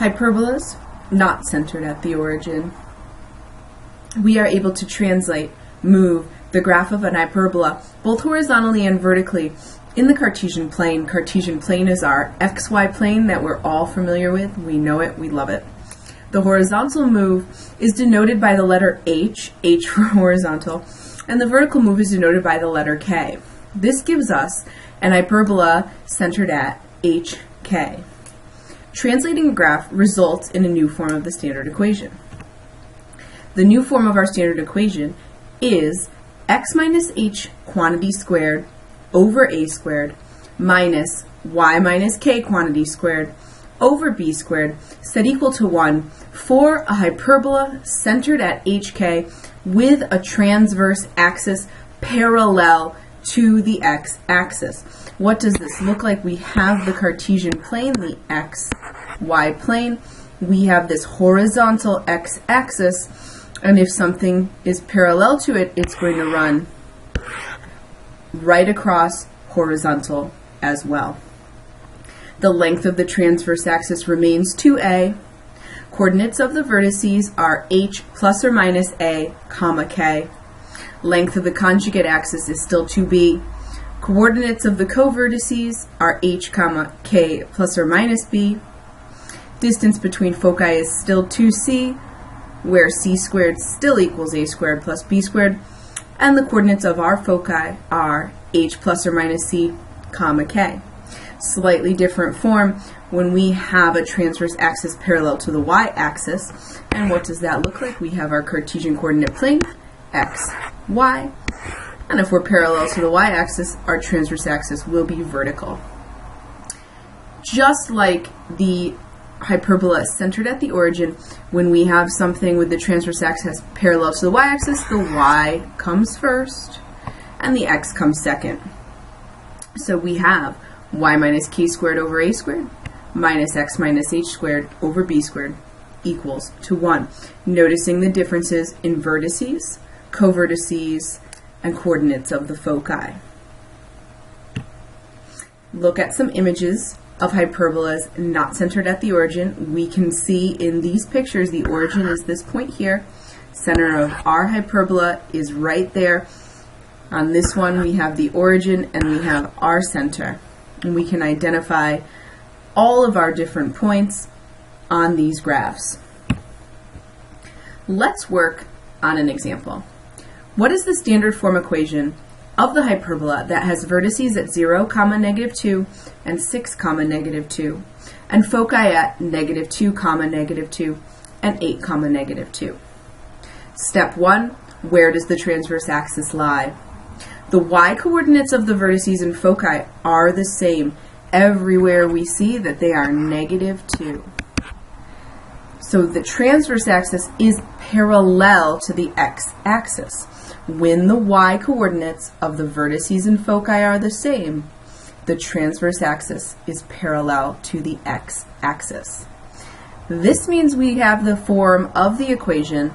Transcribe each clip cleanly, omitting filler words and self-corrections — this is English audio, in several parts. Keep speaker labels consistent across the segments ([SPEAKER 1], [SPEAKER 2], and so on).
[SPEAKER 1] Hyperbolas not centered at the origin. We are able to move the graph of an hyperbola both horizontally and vertically in the Cartesian plane. Cartesian plane is our XY plane that we're all familiar with. We know it, we love it. The horizontal move is denoted by the letter H, H for horizontal, and the vertical move is denoted by the letter K. This gives us an hyperbola centered at HK. Translating a graph results in a new form of the standard equation. The new form of our standard equation is x minus h quantity squared over a squared minus y minus k quantity squared over b squared set equal to 1 for a hyperbola centered at HK with a transverse axis parallel to the x-axis. What does this look like? We have the Cartesian plane, the xy plane. We have this horizontal x-axis, and if something is parallel to it, it's going to run right across horizontal as well. The length of the transverse axis remains 2a. Coordinates of the vertices are h plus or minus a, comma k. Length of the conjugate axis is still 2b. Coordinates of the co-vertices are h, comma, k plus or minus b. Distance between foci is still 2c, where c squared still equals a squared plus b squared. And the coordinates of our foci are h plus or minus c, comma, k. Slightly different form when we have a transverse axis parallel to the y-axis. And what does that look like? We have our Cartesian coordinate plane, x, y. And if we're parallel to the y-axis, our transverse axis will be vertical. Just like the hyperbola centered at the origin, when we have something with the transverse axis parallel to the y-axis, the y comes first and the x comes second. So we have y minus k squared over a squared minus x minus h squared over b squared equals to 1. Noticing the differences in vertices, co-vertices, and coordinates of the foci. Look at some images of hyperbolas not centered at the origin. We can see in these pictures the origin is this point here. Center of our hyperbola is right there. On this one we have the origin and we have our center. And we can identify all of our different points on these graphs. Let's work on an example. What is the standard form equation of the hyperbola that has vertices at 0, negative 2 and 6, negative 2 and foci at negative 2, negative 2 and 8, negative 2? Step 1, where does the transverse axis lie? The y-coordinates of the vertices and foci are the same. Everywhere we see that they are negative 2. So the transverse axis is parallel to the x-axis. When the y-coordinates of the vertices and foci are the same, the transverse axis is parallel to the x-axis. This means we have the form of the equation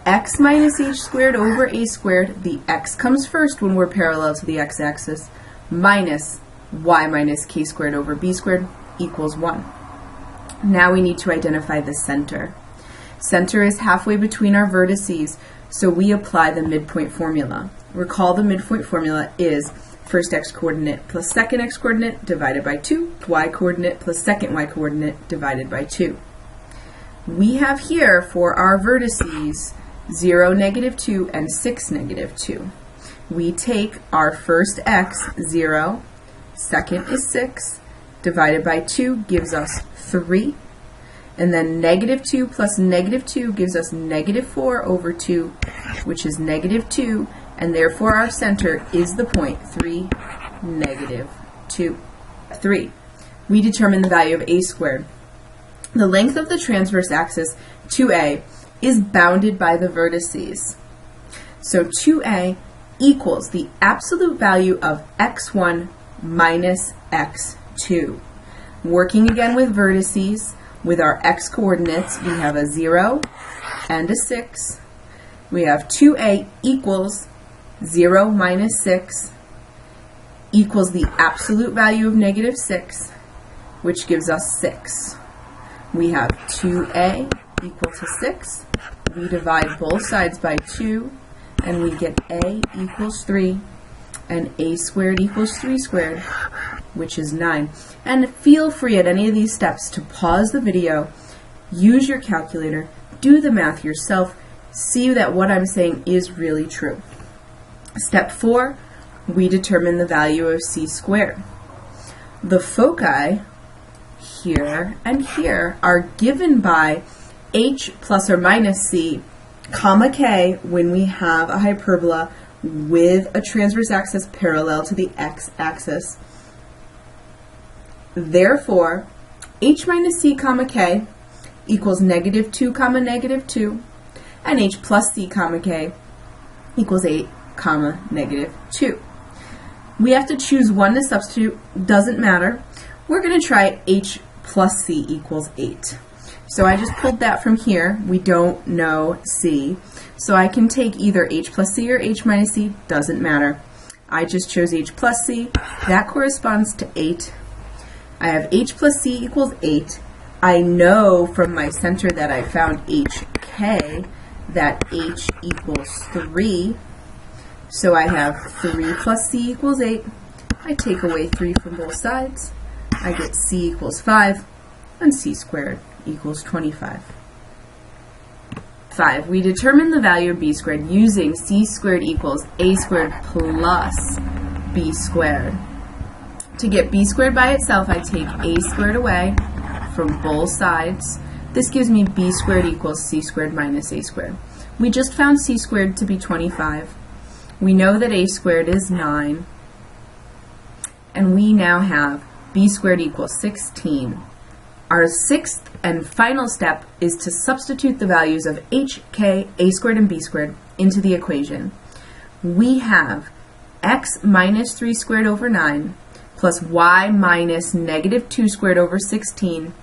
[SPEAKER 1] x minus h squared over a squared, the x comes first when we're parallel to the x-axis, minus y minus k squared over b squared equals 1. Now we need to identify the center. Center is halfway between our vertices, so we apply the midpoint formula. Recall the midpoint formula is first x-coordinate plus second x-coordinate divided by 2, y-coordinate plus second y-coordinate divided by 2. We have here for our vertices 0, negative 2, and 6, negative 2. We take our first x, 0, second is 6, divided by 2 gives us 3, and then negative 2 plus negative 2 gives us negative 4 over 2, which is negative 2, and therefore our center is the point 3, negative 2. 3. We determine the value of a squared. The length of the transverse axis, 2a, is bounded by the vertices. So 2a equals the absolute value of x1 minus x2. Working again with vertices, with our x-coordinates, we have a 0 and a 6. We have 2a equals 0 minus 6 equals the absolute value of negative 6, which gives us 6. we have 2a equal to 6. We divide both sides by 2, and we get a equals 3, and a squared equals 3 squared, which is 9. And feel free at any of these steps to pause the video, use your calculator, do the math yourself, see that what I'm saying is really true. Step 4, we determine the value of c squared. The foci here and here are given by h plus or minus c, comma k, when we have a hyperbola with a transverse axis parallel to the x-axis. Therefore, h minus c comma k equals -2 comma -2, and h plus c comma k equals 8 comma -2. We have to choose one to substitute, doesn't matter. We're going to try h plus c equals 8. So I just pulled that from here. We don't know c. So I can take either h plus c or h minus c, doesn't matter. I just chose h plus c. That corresponds to 8. I have h plus c equals 8. I know from my center that I found hk that h equals 3. So I have 3 plus c equals 8. I take away 3 from both sides. I get c equals 5, and c squared equals 25. 5. We determine the value of b squared using c squared equals a squared plus b squared. To get b squared by itself, I take a squared away from both sides. This gives me b squared equals c squared minus a squared. We just found c squared to be 25. We know that a squared is 9. And we now have b squared equals 16. Our sixth and final step is to substitute the values of h, k, a squared, and b squared into the equation. We have x minus 3 squared over 9 plus y minus -2 squared over 16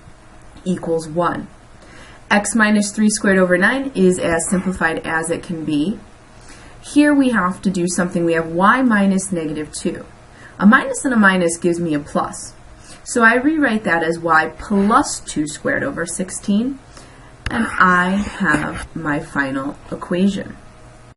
[SPEAKER 1] equals 1. X minus 3 squared over 9 is as simplified as it can be. Here we have to do something. We have y minus -2. A minus and a minus gives me a plus. So I rewrite that as y plus 2 squared over 16, and I have my final equation.